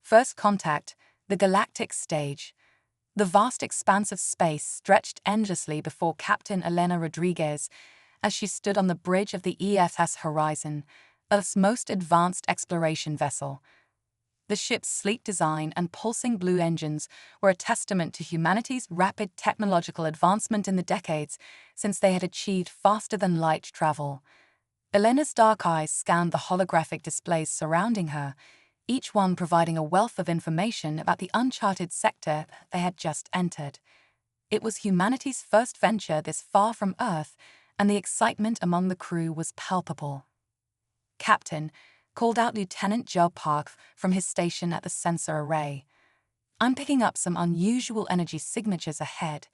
First contact, the Galactic stage. The vast expanse of space stretched endlessly before Captain Elena Rodriguez as she stood on the bridge of the ESS Horizon, Earth's most advanced exploration vessel. The ship's sleek design and pulsing blue engines were a testament to humanity's rapid technological advancement in the decades since they had achieved faster-than-light travel. Elena's dark eyes scanned the holographic displays surrounding her, each one providing a wealth of information about the uncharted sector they had just entered. It was humanity's first venture this far from Earth, and the excitement among the crew was palpable. "Captain," called out Lieutenant Joe Park from his station at the sensor array. "I'm picking up some unusual energy signatures ahead.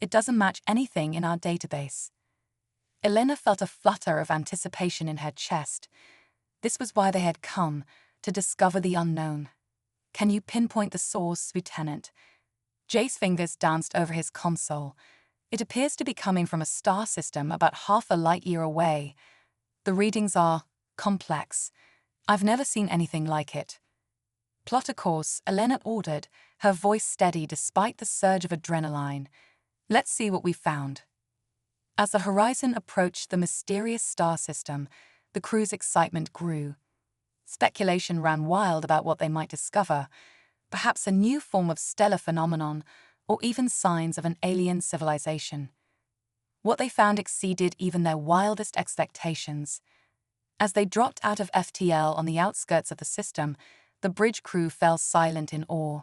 It doesn't match anything in our database." Elena felt a flutter of anticipation in her chest. This was why they had come, to discover the unknown. "Can you pinpoint the source, Lieutenant?" Jay's fingers danced over his console. "It appears to be coming from a star system about half a light-year away. The readings are complex. I've never seen anything like it." "Plot a course," Elena ordered, her voice steady despite the surge of adrenaline. "Let's see what we found." As the horizon approached the mysterious star system, the crew's excitement grew. Speculation ran wild about what they might discover, perhaps a new form of stellar phenomenon, or even signs of an alien civilization. What they found exceeded even their wildest expectations. As they dropped out of FTL on the outskirts of the system, the bridge crew fell silent in awe.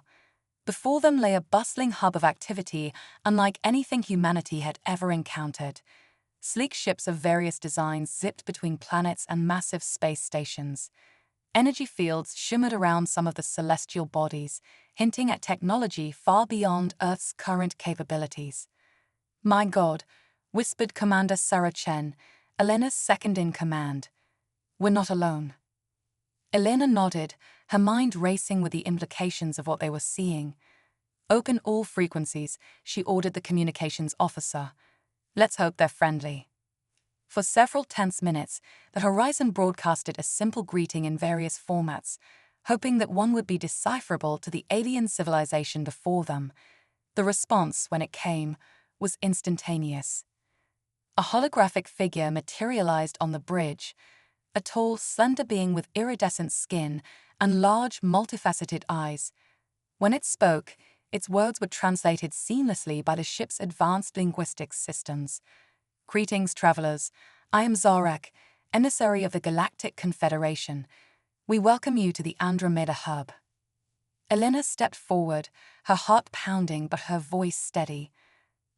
Before them lay a bustling hub of activity unlike anything humanity had ever encountered. Sleek ships of various designs zipped between planets and massive space stations. Energy fields shimmered around some of the celestial bodies, hinting at technology far beyond Earth's current capabilities. "My God," whispered Commander Sarah Chen, Elena's second-in-command. "We're not alone." Elena nodded, her mind racing with the implications of what they were seeing. "Open all frequencies," she ordered the communications officer. "Let's hope they're friendly." For several tense minutes, the Horizon broadcasted a simple greeting in various formats, hoping that one would be decipherable to the alien civilization before them. The response, when it came, was instantaneous. A holographic figure materialized on the bridge, a tall, slender being with iridescent skin and large, multifaceted eyes. When it spoke, its words were translated seamlessly by the ship's advanced linguistics systems. "Greetings, travelers. I am Zarek, emissary of the Galactic Confederation. We welcome you to the Andromeda Hub." Elena stepped forward, her heart pounding but her voice steady.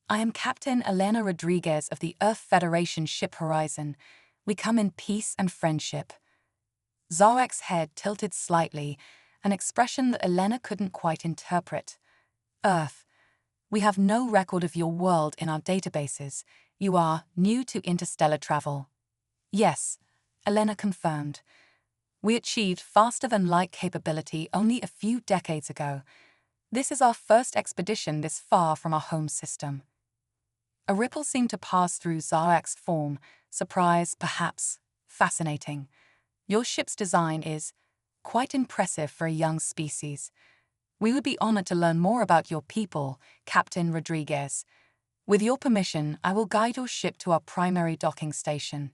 "I am Captain Elena Rodriguez of the Earth Federation ship Horizon. We come in peace and friendship." Zarek's head tilted slightly, an expression that Elena couldn't quite interpret. "Earth. We have no record of your world in our databases. You are new to interstellar travel." "Yes," Elena confirmed. "We achieved faster-than-light capability only a few decades ago. This is our first expedition this far from our home system." A ripple seemed to pass through Zarek's form, surprise, perhaps, fascinating. "Your ship's design is quite impressive for a young species. We would be honored to learn more about your people, Captain Rodriguez. With your permission, I will guide your ship to our primary docking station."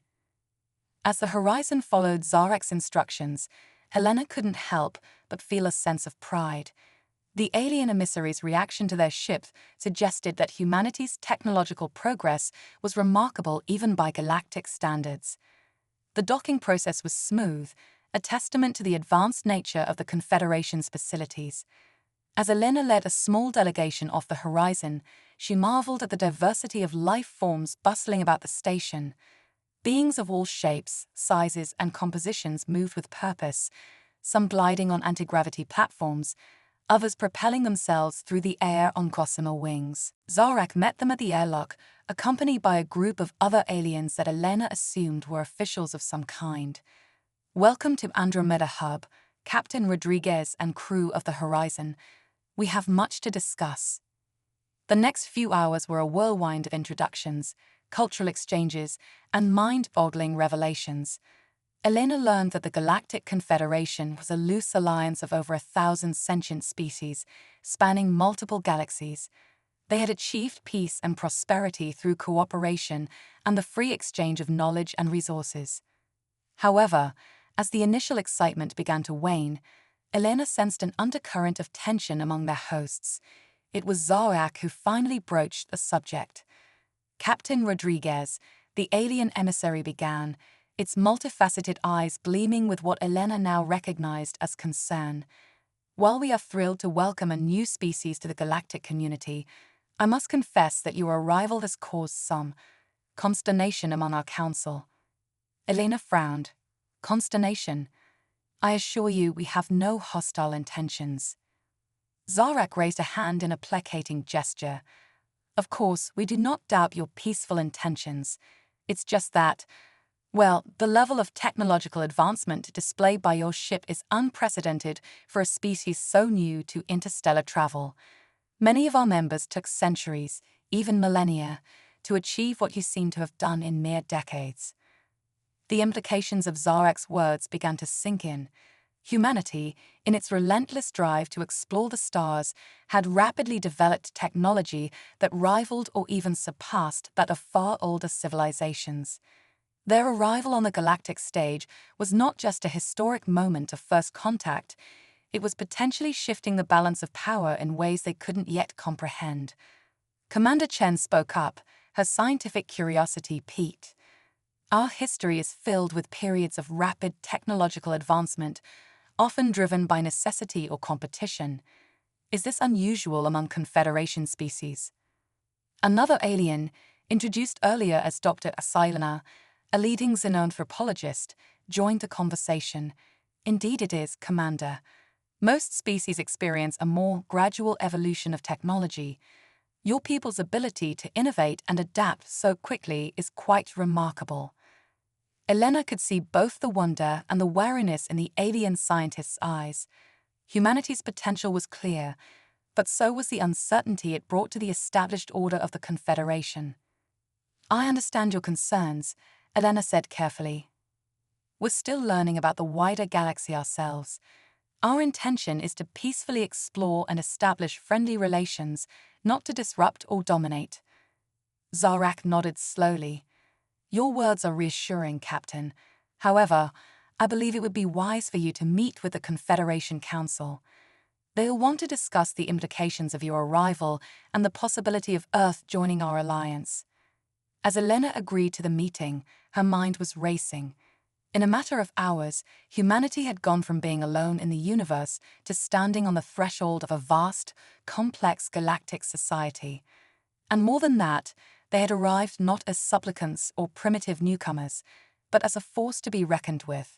As the Horizon followed Zarek's instructions, Elena couldn't help but feel a sense of pride. The alien emissaries' reaction to their ship suggested that humanity's technological progress was remarkable even by galactic standards. The docking process was smooth, a testament to the advanced nature of the Confederation's facilities. As Elena led a small delegation off the Horizon, she marveled at the diversity of life forms bustling about the station. Beings of all shapes, sizes, and compositions moved with purpose, some gliding on anti-gravity platforms, others propelling themselves through the air on gossamer wings. Zarek met them at the airlock, accompanied by a group of other aliens that Elena assumed were officials of some kind. "Welcome to Andromeda Hub, Captain Rodriguez and crew of the Horizon. We have much to discuss." The next few hours were a whirlwind of introductions, cultural exchanges, and mind-boggling revelations. Elena learned that the Galactic Confederation was a loose alliance of over 1,000 sentient species, spanning multiple galaxies. They had achieved peace and prosperity through cooperation and the free exchange of knowledge and resources. However, as the initial excitement began to wane, Elena sensed an undercurrent of tension among their hosts. It was Zarak who finally broached the subject. Captain Rodriguez, the alien emissary, began, its multifaceted eyes gleaming with what Elena now recognized as concern. While we are thrilled to welcome a new species to the galactic community, I must confess that your arrival has caused some consternation among our council. Elena frowned. Consternation? I assure you we have no hostile intentions. Zarak raised a hand in a placating gesture. Of course, we do not doubt your peaceful intentions. It's just that, well, the level of technological advancement displayed by your ship is unprecedented for a species so new to interstellar travel. Many of our members took centuries, even millennia, to achieve what you seem to have done in mere decades. The implications of Zarak's words began to sink in. Humanity, in its relentless drive to explore the stars, had rapidly developed technology that rivaled or even surpassed that of far older civilizations. Their arrival on the galactic stage was not just a historic moment of first contact, it was potentially shifting the balance of power in ways they couldn't yet comprehend. Commander Chen spoke up, her scientific curiosity piqued. Our history is filled with periods of rapid technological advancement, often driven by necessity or competition. Is this unusual among Confederation species? Another alien, introduced earlier as Dr. Asilana, a leading xenanthropologist, joined the conversation. Indeed it is, Commander. Most species experience a more gradual evolution of technology. Your people's ability to innovate and adapt so quickly is quite remarkable. Elena could see both the wonder and the wariness in the alien scientist's eyes. Humanity's potential was clear, but so was the uncertainty it brought to the established order of the Confederation. I understand your concerns, Elena said carefully. We're still learning about the wider galaxy ourselves. Our intention is to peacefully explore and establish friendly relations, not to disrupt or dominate. Zarak nodded slowly. Your words are reassuring, Captain. However, I believe it would be wise for you to meet with the Confederation Council. They'll want to discuss the implications of your arrival and the possibility of Earth joining our alliance. As Elena agreed to the meeting, her mind was racing. In a matter of hours, humanity had gone from being alone in the universe to standing on the threshold of a vast, complex galactic society. And more than that, they had arrived not as supplicants or primitive newcomers, but as a force to be reckoned with.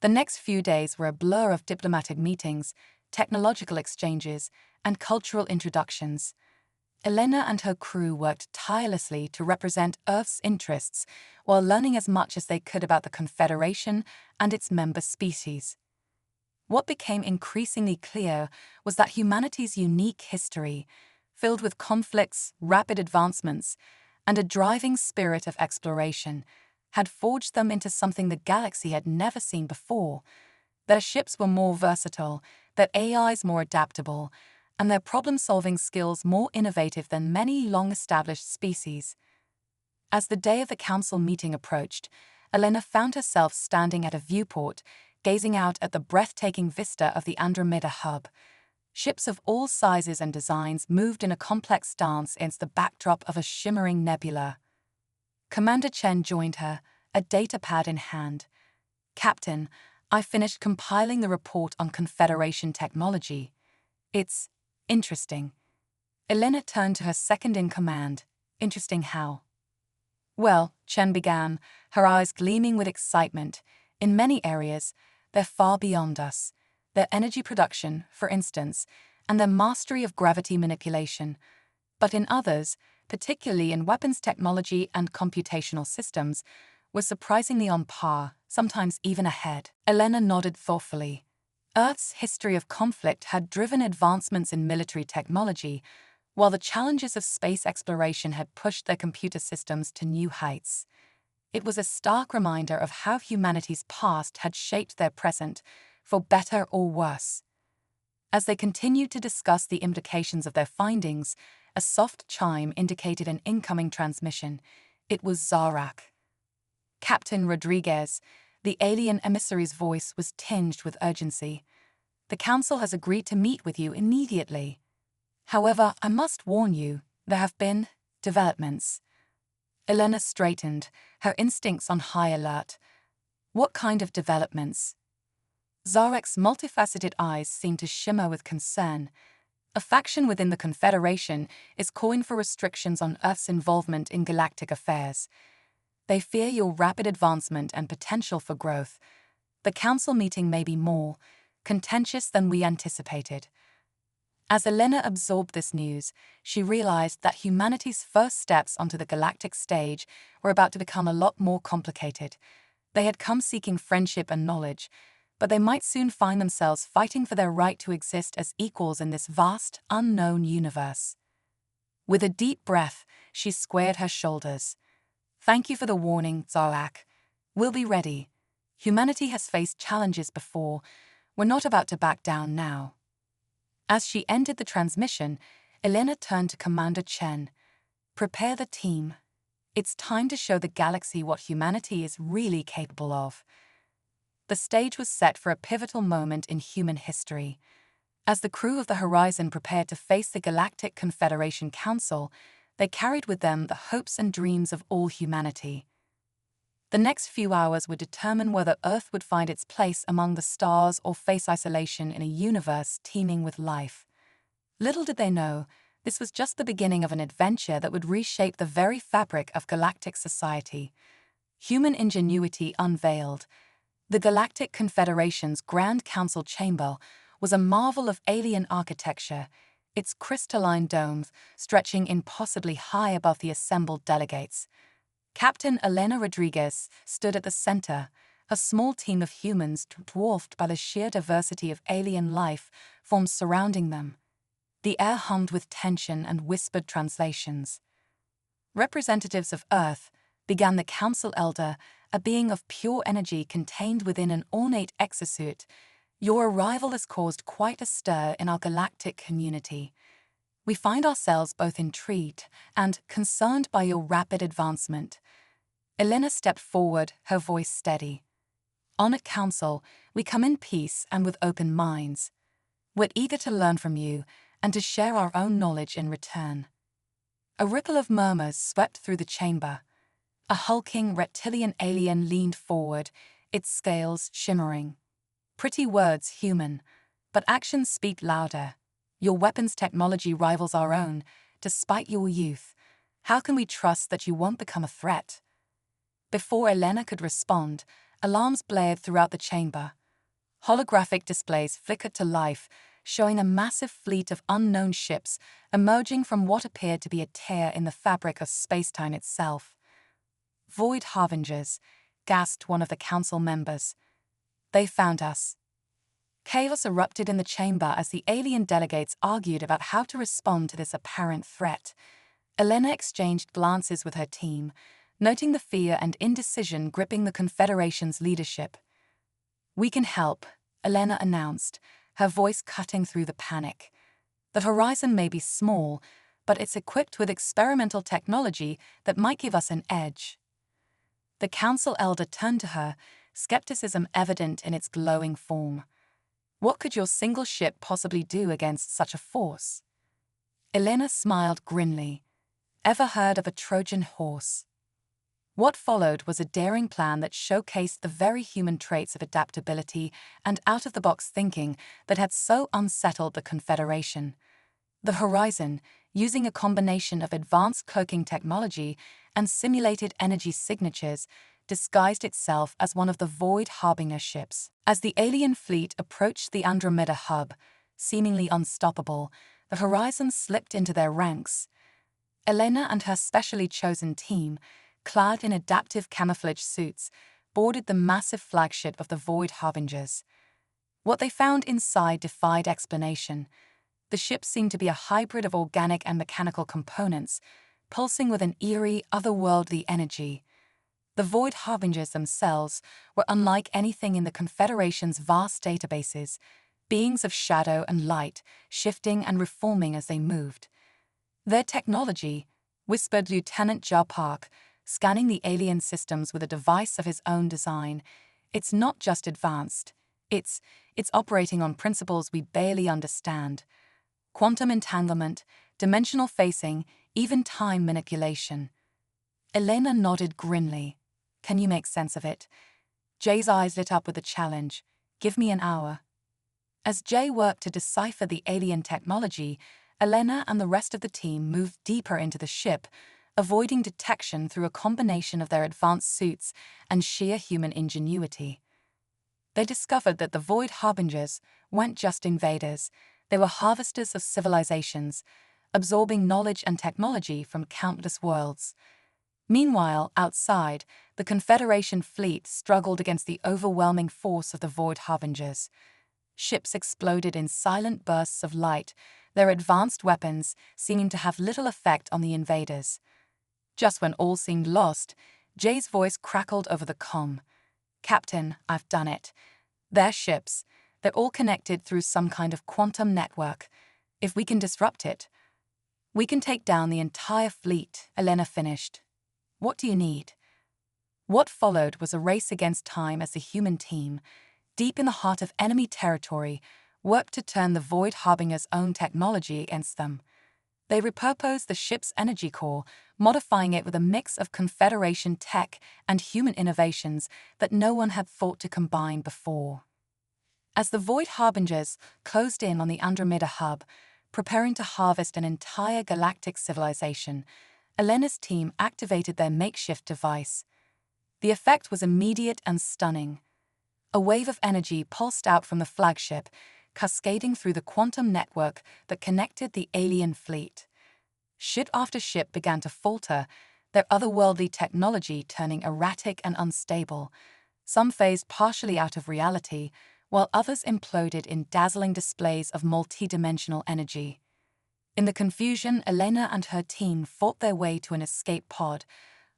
The next few days were a blur of diplomatic meetings, technological exchanges, and cultural introductions. Elena and her crew worked tirelessly to represent Earth's interests while learning as much as they could about the Confederation and its member species. What became increasingly clear was that humanity's unique history, filled with conflicts, rapid advancements, and a driving spirit of exploration, had forged them into something the galaxy had never seen before. Their ships were more versatile, their AIs more adaptable, and their problem-solving skills more innovative than many long-established species. As the day of the council meeting approached, Elena found herself standing at a viewport, gazing out at the breathtaking vista of the Andromeda hub. Ships of all sizes and designs moved in a complex dance against the backdrop of a shimmering nebula. Commander Chen joined her, a datapad in hand. Captain, I finished compiling the report on Confederation technology. It's interesting. Elena turned to her second-in-command. Interesting how? Well, Chen began, her eyes gleaming with excitement. In many areas, they're far beyond us. Their energy production, for instance, and their mastery of gravity manipulation. But in others, particularly in weapons technology and computational systems, were surprisingly on par, sometimes even ahead. Elena nodded thoughtfully. Earth's history of conflict had driven advancements in military technology, while the challenges of space exploration had pushed their computer systems to new heights. It was a stark reminder of how humanity's past had shaped their present, for better or worse. As they continued to discuss the implications of their findings, a soft chime indicated an incoming transmission. It was Zarak. Captain Rodriguez, the alien emissary's voice was tinged with urgency. The Council has agreed to meet with you immediately. However, I must warn you, there have been developments. Elena straightened, her instincts on high alert. What kind of developments? Zarek's multifaceted eyes seemed to shimmer with concern. A faction within the Confederation is calling for restrictions on Earth's involvement in galactic affairs. They fear your rapid advancement and potential for growth. The Council meeting may be more contentious than we anticipated. As Elena absorbed this news, she realized that humanity's first steps onto the galactic stage were about to become a lot more complicated. They had come seeking friendship and knowledge, but they might soon find themselves fighting for their right to exist as equals in this vast, unknown universe. With a deep breath, she squared her shoulders. Thank you for the warning, Zarak. We'll be ready. Humanity has faced challenges before. We're not about to back down now. As she ended the transmission, Elena turned to Commander Chen. Prepare the team. It's time to show the galaxy what humanity is really capable of. The stage was set for a pivotal moment in human history. As the crew of the Horizon prepared to face the Galactic Confederation Council, they carried with them the hopes and dreams of all humanity. The next few hours would determine whether Earth would find its place among the stars or face isolation in a universe teeming with life. Little did they know, this was just the beginning of an adventure that would reshape the very fabric of galactic society. Human ingenuity unveiled. The Galactic Confederation's Grand Council Chamber was a marvel of alien architecture, its crystalline domes stretching impossibly high above the assembled delegates. Captain Elena Rodriguez stood at the center, a small team of humans dwarfed by the sheer diversity of alien life forms surrounding them. The air hummed with tension and whispered translations. Representatives of Earth, began the Council Elder, a being of pure energy contained within an ornate exosuit. Your arrival has caused quite a stir in our galactic community. We find ourselves both intrigued and concerned by your rapid advancement. Elena stepped forward, her voice steady. On at Council, we come in peace and with open minds. We're eager to learn from you and to share our own knowledge in return. A ripple of murmurs swept through the chamber. A hulking reptilian alien leaned forward, its scales shimmering. Pretty words, human, but actions speak louder. Your weapons technology rivals our own, despite your youth. How can we trust that you won't become a threat? Before Elena could respond, alarms blared throughout the chamber. Holographic displays flickered to life, showing a massive fleet of unknown ships emerging from what appeared to be a tear in the fabric of spacetime itself. Void Harbingers, gasped one of the council members. They found us. Chaos erupted in the chamber as the alien delegates argued about how to respond to this apparent threat. Elena exchanged glances with her team, noting the fear and indecision gripping the Confederation's leadership. We can help, Elena announced, her voice cutting through the panic. The Horizon may be small, but it's equipped with experimental technology that might give us an edge. The Council Elder turned to her, skepticism evident in its glowing form. What could your single ship possibly do against such a force? Elena smiled grimly. Ever heard of a Trojan horse? What followed was a daring plan that showcased the very human traits of adaptability and out-of-the-box thinking that had so unsettled the Confederation. The Horizon, using a combination of advanced cloaking technology and simulated energy signatures, disguised itself as one of the Void Harbinger ships. As the alien fleet approached the Andromeda hub, seemingly unstoppable, the Horizon slipped into their ranks. Elena and her specially chosen team, clad in adaptive camouflage suits, boarded the massive flagship of the Void Harbingers. What they found inside defied explanation. The ship seemed to be a hybrid of organic and mechanical components, pulsing with an eerie, otherworldly energy. The Void Harbingers themselves were unlike anything in the Confederation's vast databases, beings of shadow and light, shifting and reforming as they moved. Their technology, whispered Lieutenant Jarpark, scanning the alien systems with a device of his own design, it's not just advanced. It's operating on principles we barely understand. Quantum entanglement, dimensional facing, even time manipulation. Elena nodded grimly. Can you make sense of it? Jay's eyes lit up with a challenge. Give me an hour. As Jay worked to decipher the alien technology, Elena and the rest of the team moved deeper into the ship, avoiding detection through a combination of their advanced suits and sheer human ingenuity. They discovered that the Void Harbingers weren't just invaders, they were harvesters of civilizations, absorbing knowledge and technology from countless worlds. Meanwhile, outside, the Confederation fleet struggled against the overwhelming force of the Void Harbingers. Ships exploded in silent bursts of light, their advanced weapons seeming to have little effect on the invaders. Just when all seemed lost, Jay's voice crackled over the comm. Captain, I've done it. They're ships. They're all connected through some kind of quantum network. If we can disrupt it, we can take down the entire fleet, Elena finished. What do you need? What followed was a race against time as the human team, deep in the heart of enemy territory, worked to turn the Void Harbinger's own technology against them. They repurposed the ship's energy core, modifying it with a mix of Confederation tech and human innovations that no one had thought to combine before. As the Void Harbingers closed in on the Andromeda hub, preparing to harvest an entire galactic civilization, Elena's team activated their makeshift device. The effect was immediate and stunning. A wave of energy pulsed out from the flagship, cascading through the quantum network that connected the alien fleet. Ship after ship began to falter, their otherworldly technology turning erratic and unstable. Some phased partially out of reality, while others imploded in dazzling displays of multidimensional energy. In the confusion, Elena and her team fought their way to an escape pod,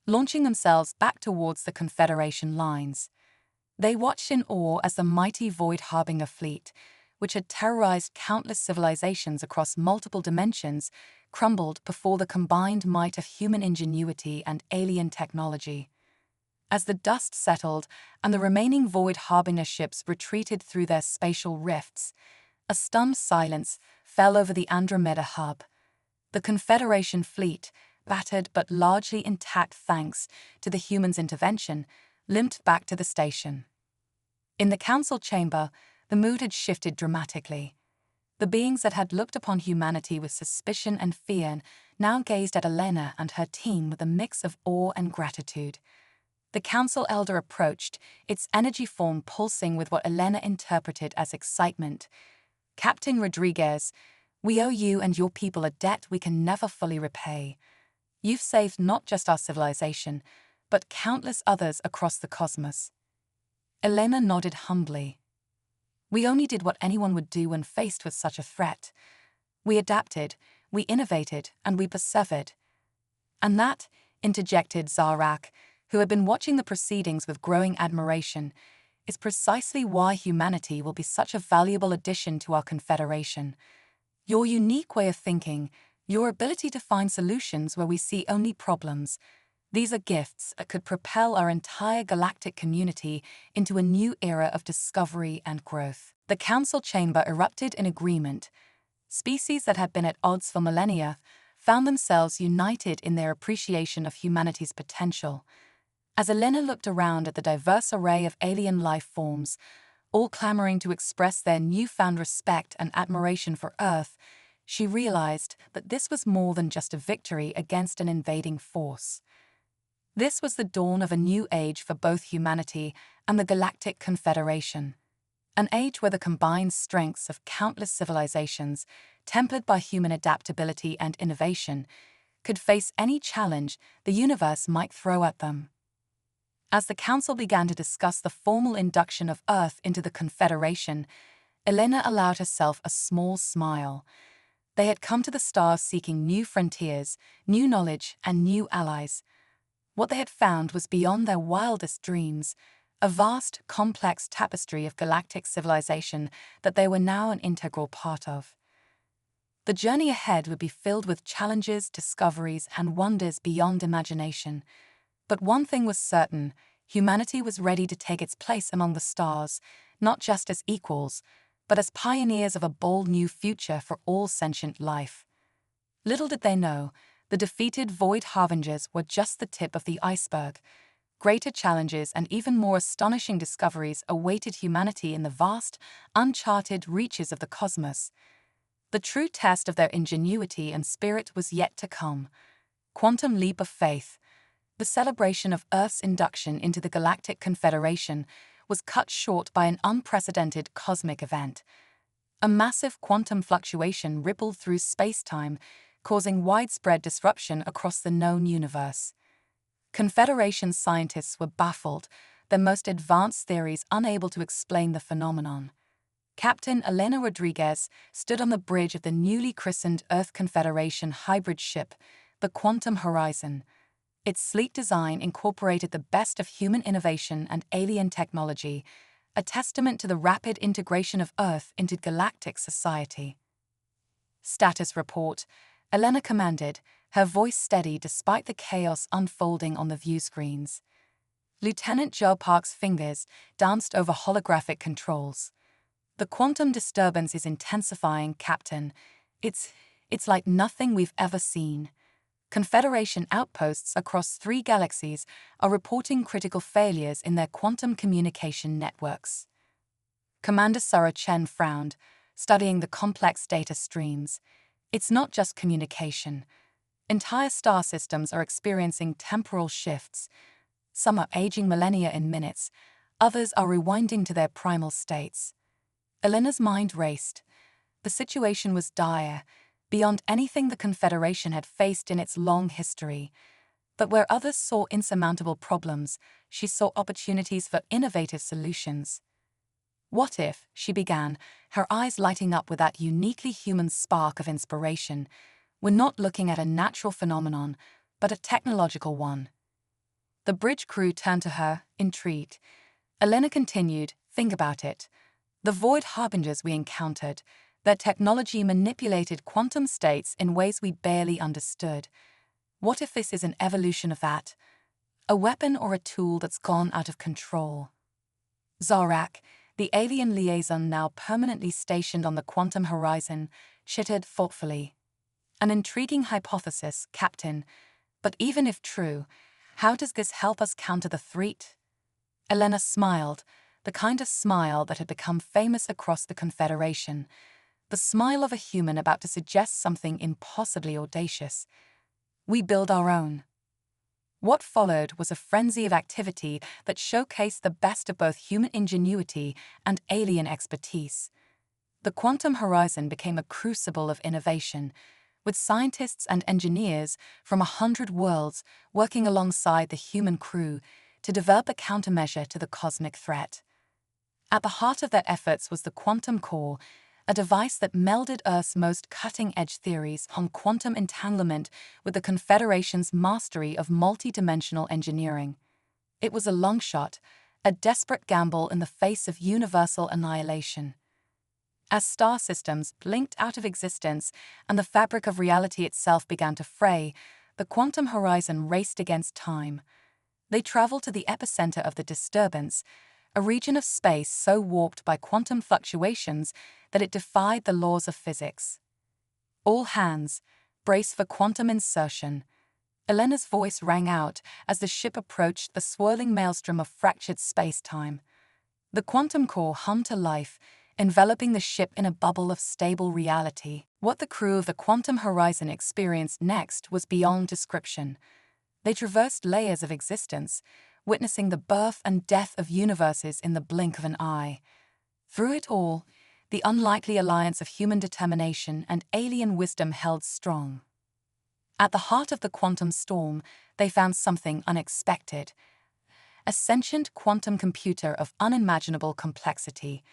launching themselves back towards the Confederation lines. They watched in awe as the mighty Void Harbinger fleet, which had terrorized countless civilizations across multiple dimensions, crumbled before the combined might of human ingenuity and alien technology. As the dust settled and the remaining Void Harbinger ships retreated through their spatial rifts, a stunned silence fell over the Andromeda hub. The Confederation fleet, battered but largely intact thanks to the humans' intervention, limped back to the station. In the council chamber, the mood had shifted dramatically. The beings that had looked upon humanity with suspicion and fear now gazed at Elena and her team with a mix of awe and gratitude. The council elder approached, its energy form pulsing with what Elena interpreted as excitement. Captain Rodriguez, we owe you and your people a debt we can never fully repay. You've saved not just our civilization, but countless others across the cosmos. Elena nodded humbly. We only did what anyone would do when faced with such a threat. We adapted, we innovated, and we persevered. And that, interjected Zarak, who had been watching the proceedings with growing admiration, is precisely why humanity will be such a valuable addition to our Confederation. Your unique way of thinking, your ability to find solutions where we see only problems, these are gifts that could propel our entire galactic community into a new era of discovery and growth. The council chamber erupted in agreement. Species that had been at odds for millennia found themselves united in their appreciation of humanity's potential. As Elena looked around at the diverse array of alien life forms, all clamoring to express their newfound respect and admiration for Earth, she realized that this was more than just a victory against an invading force. This was the dawn of a new age for both humanity and the Galactic Confederation. An age where the combined strengths of countless civilizations, tempered by human adaptability and innovation, could face any challenge the universe might throw at them. As the Council began to discuss the formal induction of Earth into the Confederation, Elena allowed herself a small smile. They had come to the stars seeking new frontiers, new knowledge, and new allies. What they had found was beyond their wildest dreams, a vast, complex tapestry of galactic civilization that they were now an integral part of. The journey ahead would be filled with challenges, discoveries, and wonders beyond imagination. But one thing was certain: humanity was ready to take its place among the stars, not just as equals, but as pioneers of a bold new future for all sentient life. Little did they know, the defeated Void Harbingers were just the tip of the iceberg. Greater challenges and even more astonishing discoveries awaited humanity in the vast, uncharted reaches of the cosmos. The true test of their ingenuity and spirit was yet to come. Quantum leap of faith. The celebration of Earth's induction into the Galactic Confederation was cut short by an unprecedented cosmic event. A massive quantum fluctuation rippled through space-time, causing widespread disruption across the known universe. Confederation scientists were baffled, their most advanced theories unable to explain the phenomenon. Captain Elena Rodriguez stood on the bridge of the newly christened Earth Confederation hybrid ship, the Quantum Horizon. Its sleek design incorporated the best of human innovation and alien technology, a testament to the rapid integration of Earth into galactic society. Status report. Elena commanded, her voice steady despite the chaos unfolding on the view screens. Lieutenant Joe Park's fingers danced over holographic controls. The quantum disturbance is intensifying, Captain. It's like nothing we've ever seen. Confederation outposts across 3 galaxies are reporting critical failures in their quantum communication networks. Commander Sarah Chen frowned, studying the complex data streams. It's not just communication. Entire star systems are experiencing temporal shifts. Some are aging millennia in minutes, others are rewinding to their primal states. Elena's mind raced. The situation was dire, beyond anything the Confederation had faced in its long history. But where others saw insurmountable problems, she saw opportunities for innovative solutions. What if, she began, her eyes lighting up with that uniquely human spark of inspiration, we're not looking at a natural phenomenon, but a technological one? The bridge crew turned to her, intrigued. Elena continued, think about it. The Void Harbingers we encountered, their technology manipulated quantum states in ways we barely understood. What if this is an evolution of that? A weapon or a tool that's gone out of control? Zarak, the alien liaison now permanently stationed on the Quantum Horizon, chittered thoughtfully. An intriguing hypothesis, Captain, but even if true, how does this help us counter the threat? Elena smiled, the kind of smile that had become famous across the Confederation, the smile of a human about to suggest something impossibly audacious. We build our own. What followed was a frenzy of activity that showcased the best of both human ingenuity and alien expertise. The Quantum Horizon became a crucible of innovation, with scientists and engineers from 100 worlds working alongside the human crew to develop a countermeasure to the cosmic threat. At the heart of their efforts was the quantum core, a device that melded Earth's most cutting-edge theories on quantum entanglement with the Confederation's mastery of multi-dimensional engineering. It was a long shot, a desperate gamble in the face of universal annihilation. As star systems blinked out of existence and the fabric of reality itself began to fray, the Quantum Horizon raced against time. They traveled to the epicenter of the disturbance, a region of space so warped by quantum fluctuations that it defied the laws of physics. All hands, brace for quantum insertion. Elena's voice rang out as the ship approached the swirling maelstrom of fractured space-time. The quantum core hummed to life, enveloping the ship in a bubble of stable reality. What the crew of the Quantum Horizon experienced next was beyond description. They traversed layers of existence, witnessing the birth and death of universes in the blink of an eye. Through it all, the unlikely alliance of human determination and alien wisdom held strong. At the heart of the quantum storm, they found something unexpected. A sentient quantum computer of unimaginable complexity.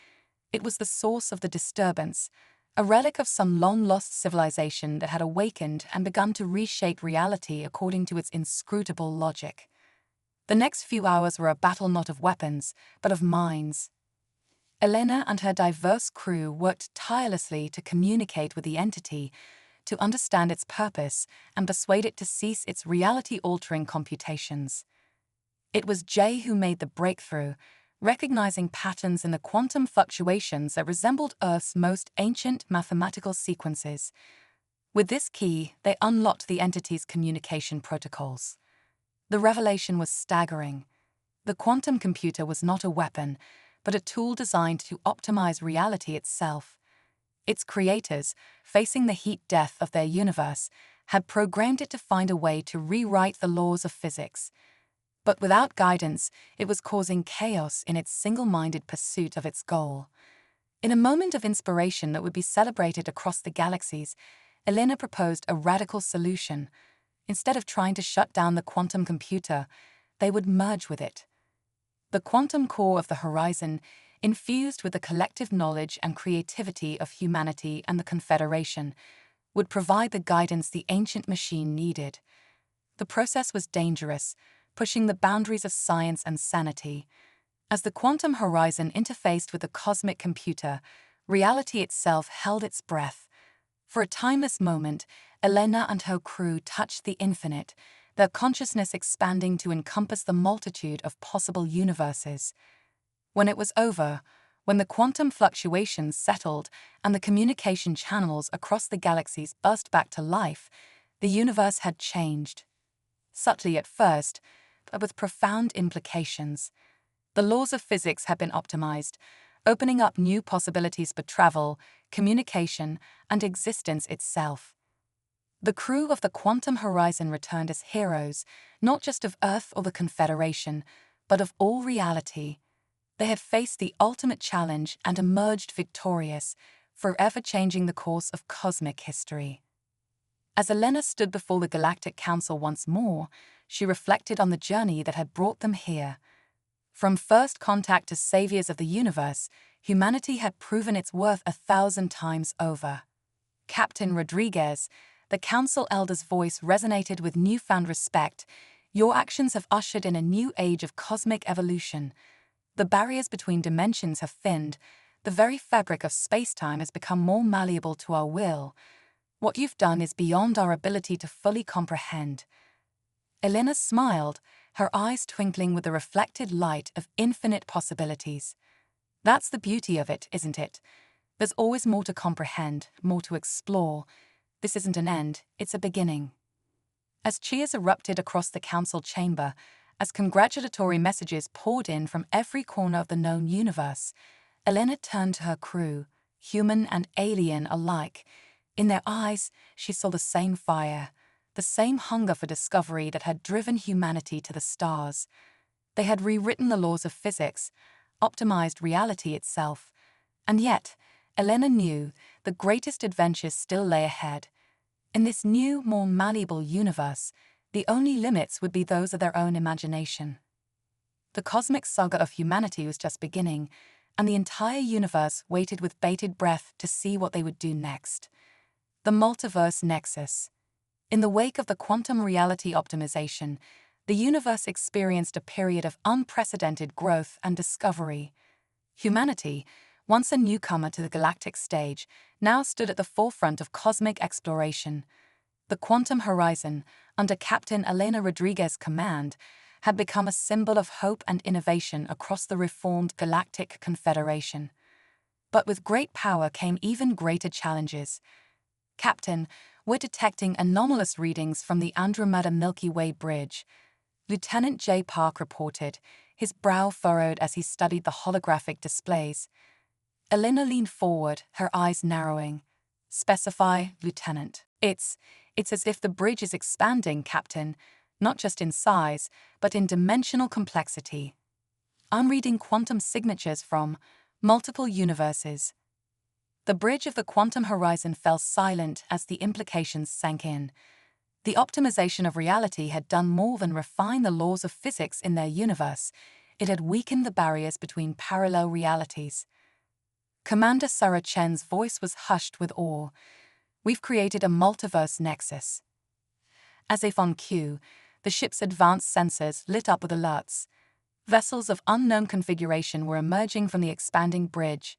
It was the source of the disturbance, a relic of some long-lost civilization that had awakened and begun to reshape reality according to its inscrutable logic. The next few hours were a battle not of weapons, but of minds. Elena and her diverse crew worked tirelessly to communicate with the entity, to understand its purpose, and persuade it to cease its reality-altering computations. It was Jay who made the breakthrough, recognizing patterns in the quantum fluctuations that resembled Earth's most ancient mathematical sequences. With this key, they unlocked the entity's communication protocols. The revelation was staggering. The quantum computer was not a weapon, but a tool designed to optimize reality itself. Its creators, facing the heat death of their universe, had programmed it to find a way to rewrite the laws of physics. But without guidance, it was causing chaos in its single-minded pursuit of its goal. In a moment of inspiration that would be celebrated across the galaxies, Elena proposed a radical solution. Instead of trying to shut down the quantum computer, they would merge with it. The quantum core of the horizon, infused with the collective knowledge and creativity of humanity and the Confederation, would provide the guidance the ancient machine needed. The process was dangerous, pushing the boundaries of science and sanity. As the quantum horizon interfaced with the cosmic computer, reality itself held its breath. For a timeless moment, Elena and her crew touched the infinite, their consciousness expanding to encompass the multitude of possible universes. When it was over, when the quantum fluctuations settled and the communication channels across the galaxies buzzed back to life, the universe had changed. Subtly at first, but with profound implications. The laws of physics had been optimized, opening up new possibilities for travel, communication, and existence itself. The crew of the Quantum Horizon returned as heroes, not just of Earth or the Confederation, but of all reality. They had faced the ultimate challenge and emerged victorious, forever changing the course of cosmic history. As Elena stood before the Galactic Council once more, she reflected on the journey that had brought them here. From first contact to saviors of the universe, humanity had proven its worth 1,000 times over. Captain Rodriguez, the Council Elder's voice resonated with newfound respect. Your actions have ushered in a new age of cosmic evolution. The barriers between dimensions have thinned. The very fabric of space-time has become more malleable to our will. What you've done is beyond our ability to fully comprehend. Elena smiled, her eyes twinkling with the reflected light of infinite possibilities. That's the beauty of it, isn't it? There's always more to comprehend, more to explore. This isn't an end, it's a beginning. As cheers erupted across the council chamber, as congratulatory messages poured in from every corner of the known universe, Elena turned to her crew, human and alien alike. In their eyes, she saw the same fire, the same hunger for discovery that had driven humanity to the stars. They had rewritten the laws of physics, optimized reality itself, and yet, Elena knew the greatest adventures still lay ahead. In this new, more malleable universe, the only limits would be those of their own imagination. The cosmic saga of humanity was just beginning, and the entire universe waited with bated breath to see what they would do next. The multiverse nexus. In the wake of the quantum reality optimization, the universe experienced a period of unprecedented growth and discovery. Humanity, once a newcomer to the galactic stage, now stood at the forefront of cosmic exploration. The Quantum Horizon, under Captain Elena Rodriguez's command, had become a symbol of hope and innovation across the reformed Galactic Confederation. But with great power came even greater challenges. Captain, we're detecting anomalous readings from the Andromeda Milky Way bridge. Lieutenant J. Park reported, his brow furrowed as he studied the holographic displays. Elena leaned forward, her eyes narrowing. Specify, Lieutenant. It's as if the bridge is expanding, Captain, not just in size, but in dimensional complexity. I'm reading quantum signatures from multiple universes. The bridge of the quantum horizon fell silent as the implications sank in. The optimization of reality had done more than refine the laws of physics in their universe. It had weakened the barriers between parallel realities. Commander Sarah Chen's voice was hushed with awe. We've created a multiverse nexus. As if on cue, the ship's advanced sensors lit up with alerts. Vessels of unknown configuration were emerging from the expanding bridge,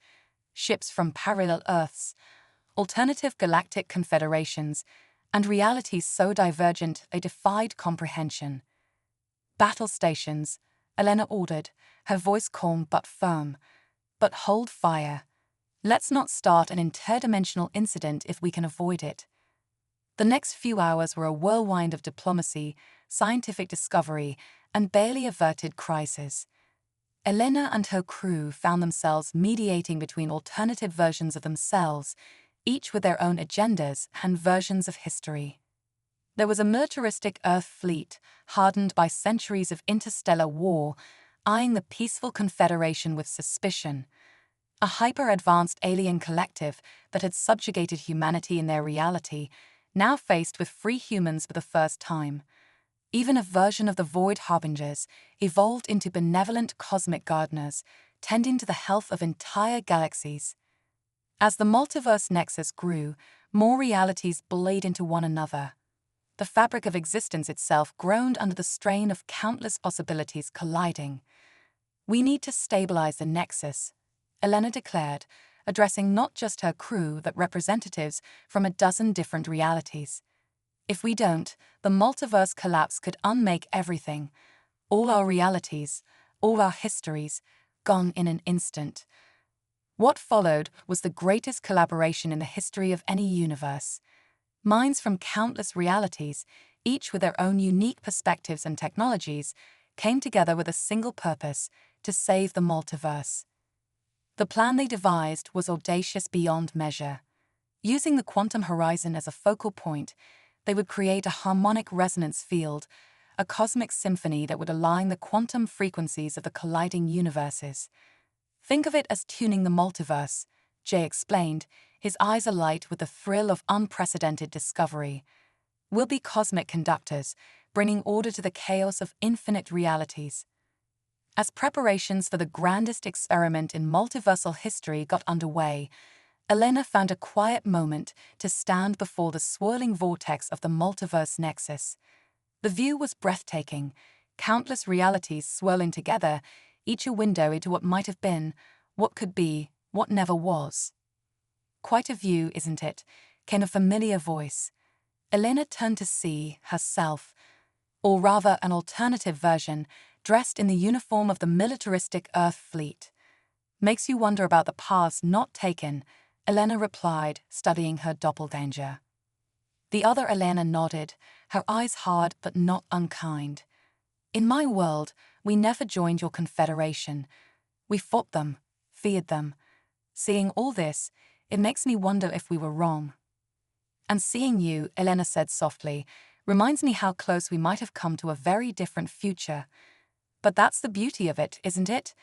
ships from parallel Earths, alternative galactic confederations, and realities so divergent they defied comprehension. "Battle stations," Elena ordered, her voice calm but firm. "But hold fire. Let's not start an interdimensional incident if we can avoid it." The next few hours were a whirlwind of diplomacy, scientific discovery, and barely averted crises. Elena and her crew found themselves mediating between alternative versions of themselves, each with their own agendas and versions of history. There was a militaristic Earth fleet, hardened by centuries of interstellar war, eyeing the peaceful Confederation with suspicion. A hyper-advanced alien collective that had subjugated humanity in their reality, now faced with free humans for the first time. Even a version of the Void Harbingers evolved into benevolent cosmic gardeners, tending to the health of entire galaxies. As the multiverse nexus grew, more realities bled into one another. The fabric of existence itself groaned under the strain of countless possibilities colliding. "We need to stabilize the nexus," Elena declared, addressing not just her crew but representatives from a dozen different realities. "If we don't, the multiverse collapse could unmake everything. All our realities, all our histories, gone in an instant." What followed was the greatest collaboration in the history of any universe. Minds from countless realities, each with their own unique perspectives and technologies, came together with a single purpose: to save the multiverse. The plan they devised was audacious beyond measure. Using the quantum horizon as a focal point, they would create a harmonic resonance field, a cosmic symphony that would align the quantum frequencies of the colliding universes. "Think of it as tuning the multiverse," Jay explained, his eyes alight with the thrill of unprecedented discovery. "We'll be cosmic conductors, bringing order to the chaos of infinite realities." As preparations for the grandest experiment in multiversal history got underway, Elena found a quiet moment to stand before the swirling vortex of the multiverse nexus. The view was breathtaking, countless realities swirling together, each a window into what might have been, what could be, what never was. "Quite a view, isn't it?" came a familiar voice. Elena turned to see herself, or rather an alternative version, dressed in the uniform of the militaristic Earth fleet. "Makes you wonder about the paths not taken," Elena replied, studying her doppelganger. The other Elena nodded, her eyes hard but not unkind. "In my world, we never joined your confederation. We fought them, feared them. Seeing all this, it makes me wonder if we were wrong." "And seeing you," Elena said softly, "reminds me how close we might have come to a very different future. But that's the beauty of it, isn't it?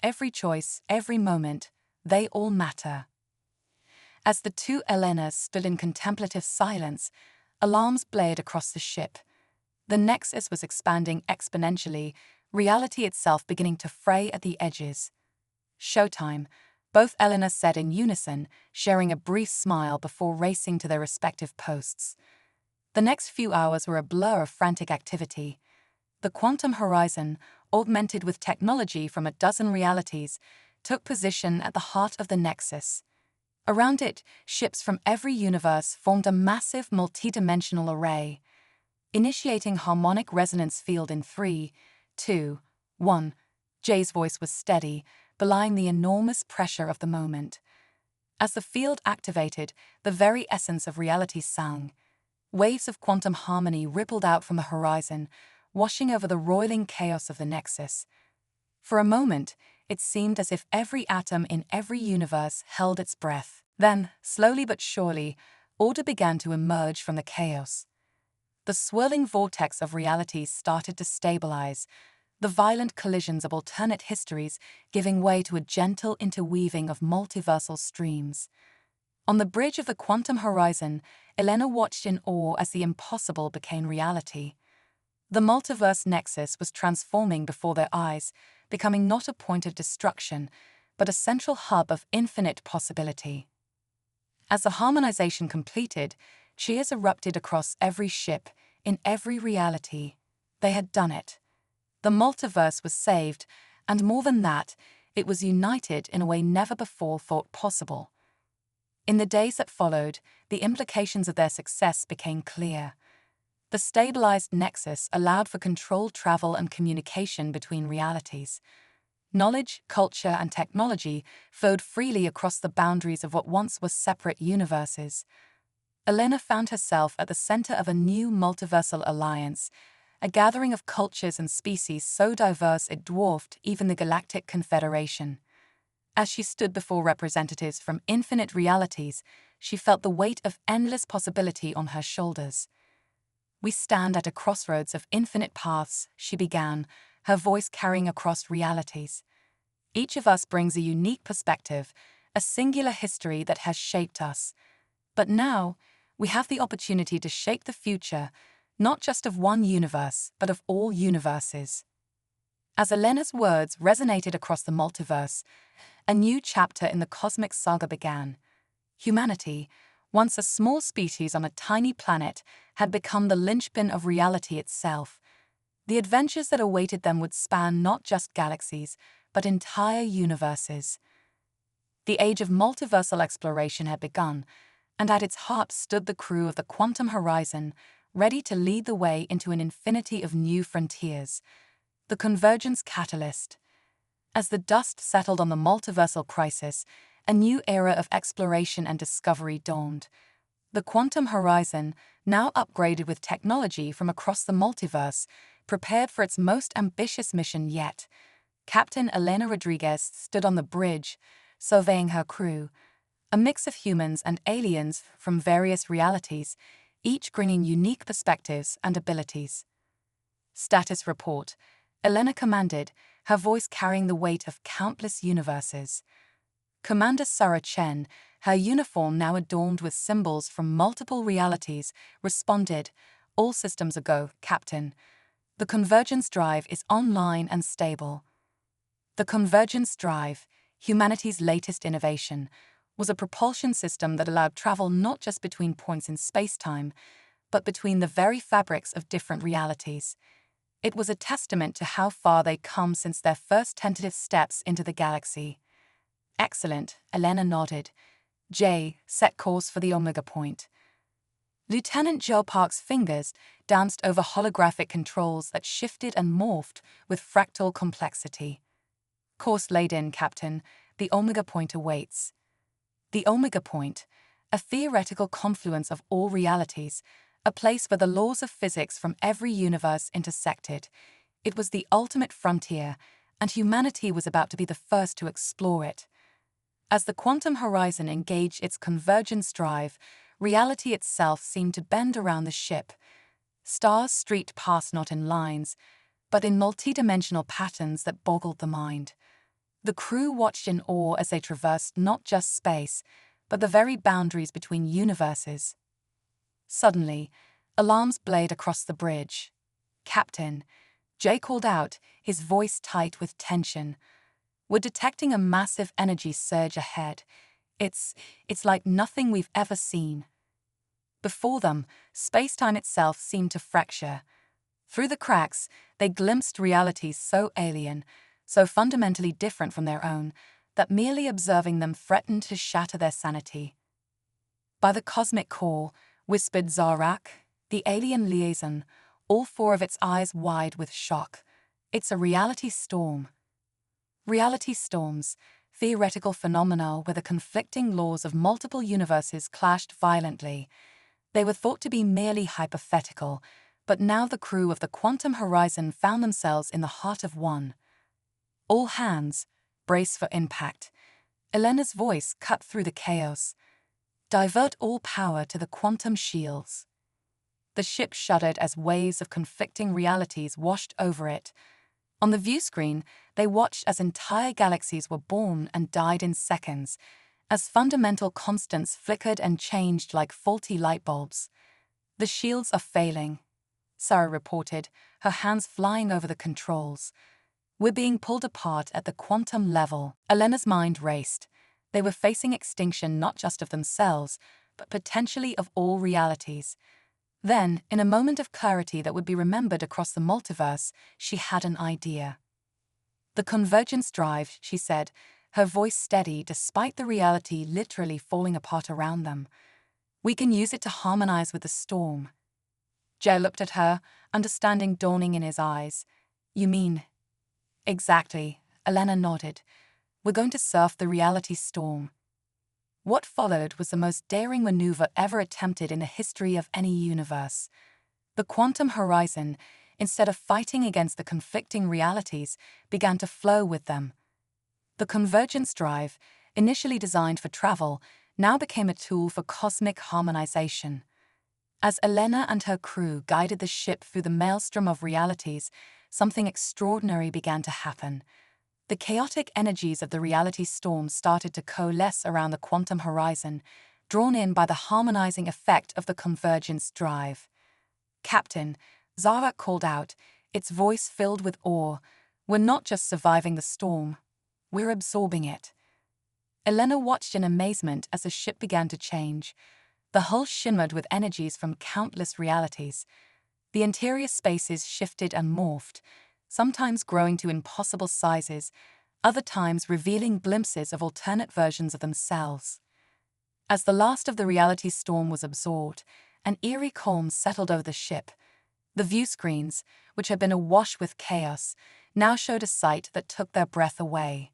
Every choice, every moment, they all matter." As the two Elenas stood in contemplative silence, alarms blared across the ship. The nexus was expanding exponentially, reality itself beginning to fray at the edges. "Showtime," both Elenas said in unison, sharing a brief smile before racing to their respective posts. The next few hours were a blur of frantic activity. The quantum horizon, augmented with technology from a dozen realities, took position at the heart of the nexus. Around it, ships from every universe formed a massive multidimensional array. "Initiating harmonic resonance field in 3, 2, 1, Jay's voice was steady, belying the enormous pressure of the moment. As the field activated, the very essence of reality sang. Waves of quantum harmony rippled out from the horizon, washing over the roiling chaos of the nexus. For a moment, it seemed as if every atom in every universe held its breath. Then, slowly but surely, order began to emerge from the chaos. The swirling vortex of realities started to stabilize, the violent collisions of alternate histories giving way to a gentle interweaving of multiversal streams. On the bridge of the quantum horizon, Elena watched in awe as the impossible became reality. The multiverse nexus was transforming before their eyes, becoming not a point of destruction, but a central hub of infinite possibility. As the harmonization completed, cheers erupted across every ship, in every reality. They had done it. The multiverse was saved, and more than that, it was united in a way never before thought possible. In the days that followed, the implications of their success became clear. The stabilized nexus allowed for controlled travel and communication between realities. Knowledge, culture, and technology flowed freely across the boundaries of what once were separate universes. Elena found herself at the center of a new multiversal alliance, a gathering of cultures and species so diverse it dwarfed even the Galactic Confederation. As she stood before representatives from infinite realities, she felt the weight of endless possibility on her shoulders. "We stand at a crossroads of infinite paths," she began, her voice carrying across realities. "Each of us brings a unique perspective, a singular history that has shaped us. But now, we have the opportunity to shape the future, not just of one universe, but of all universes." As Elena's words resonated across the multiverse, a new chapter in the cosmic saga began. Humanity, once a small species on a tiny planet, had become the linchpin of reality itself. The adventures that awaited them would span not just galaxies, but entire universes. The age of multiversal exploration had begun, and at its heart stood the crew of the Quantum Horizon, ready to lead the way into an infinity of new frontiers. The Convergence Catalyst. As the dust settled on the multiversal crisis, a new era of exploration and discovery dawned. The Quantum Horizon, now upgraded with technology from across the multiverse, prepared for its most ambitious mission yet. Captain Elena Rodriguez stood on the bridge, surveying her crew, a mix of humans and aliens from various realities, each bringing unique perspectives and abilities. "Status report," Elena commanded, her voice carrying the weight of countless universes. Commander Sarah Chen, her uniform now adorned with symbols from multiple realities, responded, "All systems a go, Captain. The Convergence Drive is online and stable." The Convergence Drive, humanity's latest innovation, was a propulsion system that allowed travel not just between points in space-time, but between the very fabrics of different realities. It was a testament to how far they'd come since their first tentative steps into the galaxy. "Excellent," Elena nodded. "Jay, set course for the Omega Point." Lieutenant Joe Park's fingers danced over holographic controls that shifted and morphed with fractal complexity. "Course laid in, Captain. The Omega Point awaits." The Omega Point, a theoretical confluence of all realities, a place where the laws of physics from every universe intersected. It was the ultimate frontier, and humanity was about to be the first to explore it. As the Quantum Horizon engaged its convergence drive, reality itself seemed to bend around the ship. Stars streaked past not in lines, but in multidimensional patterns that boggled the mind. The crew watched in awe as they traversed not just space, but the very boundaries between universes. Suddenly, alarms blared across the bridge. "Captain," Jay called out, his voice tight with tension. "We're detecting a massive energy surge ahead. It's like nothing we've ever seen." Before them, space-time itself seemed to fracture. Through the cracks, they glimpsed realities so alien, so fundamentally different from their own, that merely observing them threatened to shatter their sanity. "By the cosmic core," whispered Zarak, the alien liaison, all four of its eyes wide with shock. "It's a reality storm." Reality storms, theoretical phenomena where the conflicting laws of multiple universes clashed violently. They were thought to be merely hypothetical, but now the crew of the Quantum Horizon found themselves in the heart of one. "All hands, brace for impact." Elena's voice cut through the chaos. "Divert all power to the quantum shields." The ship shuddered as waves of conflicting realities washed over it. On the view screen, they watched as entire galaxies were born and died in seconds, as fundamental constants flickered and changed like faulty light bulbs. "The shields are failing," Sarah reported, her hands flying over the controls. "We're being pulled apart at the quantum level." Elena's mind raced. They were facing extinction not just of themselves, but potentially of all realities. Then, in a moment of clarity that would be remembered across the multiverse, she had an idea. The convergence drive, she said, her voice steady despite the reality literally falling apart around them. We can use it to harmonize with the storm. Joe looked at her, understanding dawning in his eyes. You mean? Exactly, Elena nodded. We're going to surf the reality storm. What followed was the most daring maneuver ever attempted in the history of any universe. The quantum horizon, instead of fighting against the conflicting realities, began to flow with them. The convergence drive, initially designed for travel, now became a tool for cosmic harmonization. As Elena and her crew guided the ship through the maelstrom of realities, something extraordinary began to happen. The chaotic energies of the reality storm started to coalesce around the quantum horizon, drawn in by the harmonizing effect of the convergence drive. Captain, Zara called out, its voice filled with awe. We're not just surviving the storm, we're absorbing it. Elena watched in amazement as the ship began to change. The hull shimmered with energies from countless realities. The interior spaces shifted and morphed, sometimes growing to impossible sizes, other times revealing glimpses of alternate versions of themselves. As the last of the reality storm was absorbed, an eerie calm settled over the ship. The view screens, which had been awash with chaos, now showed a sight that took their breath away.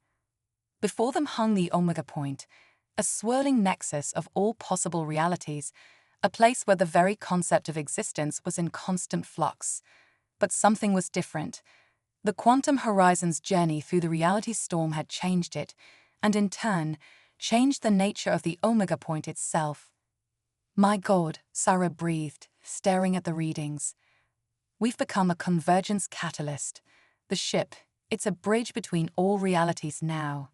Before them hung the Omega Point, a swirling nexus of all possible realities, a place where the very concept of existence was in constant flux. But something was different. The quantum horizon's journey through the reality storm had changed it, and in turn, changed the nature of the Omega Point itself. My God, Sarah breathed, staring at the readings. We've become a convergence catalyst. The ship, it's a bridge between all realities now.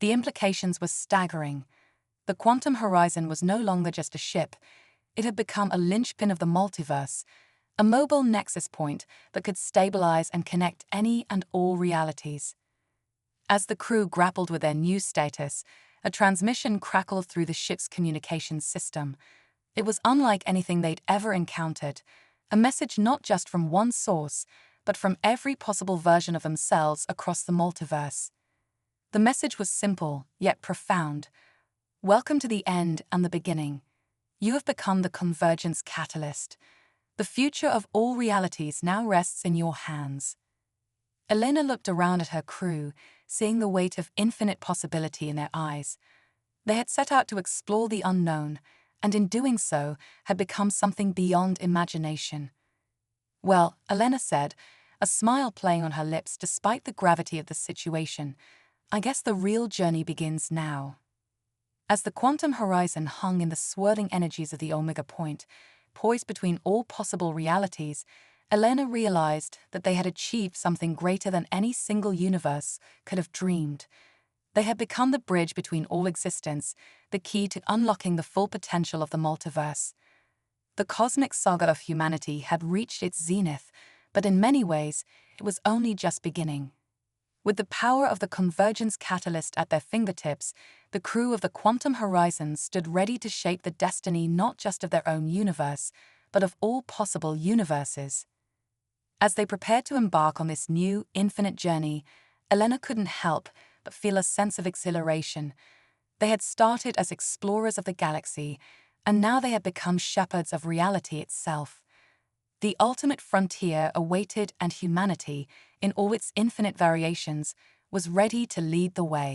The implications were staggering. The quantum horizon was no longer just a ship. It had become a linchpin of the multiverse, a mobile nexus point that could stabilize and connect any and all realities. As the crew grappled with their new status, a transmission crackled through the ship's communications system. It was unlike anything they'd ever encountered, a message not just from one source, but from every possible version of themselves across the multiverse. The message was simple, yet profound. Welcome to the end and the beginning. You have become the convergence catalyst. The future of all realities now rests in your hands. Elena looked around at her crew, seeing the weight of infinite possibility in their eyes. They had set out to explore the unknown, and in doing so, had become something beyond imagination. Well, Elena said, a smile playing on her lips despite the gravity of the situation, I guess the real journey begins now. As the quantum horizon hung in the swirling energies of the Omega Point, poised between all possible realities, Elena realized that they had achieved something greater than any single universe could have dreamed. They had become the bridge between all existence, the key to unlocking the full potential of the multiverse. The cosmic saga of humanity had reached its zenith, but in many ways, it was only just beginning. With the power of the convergence catalyst at their fingertips, the crew of the Quantum Horizon stood ready to shape the destiny not just of their own universe, but of all possible universes. As they prepared to embark on this new, infinite journey, Elena couldn't help but feel a sense of exhilaration. They had started as explorers of the galaxy, and now they had become shepherds of reality itself. The ultimate frontier awaited, and humanity, in all its infinite variations, was ready to lead the way.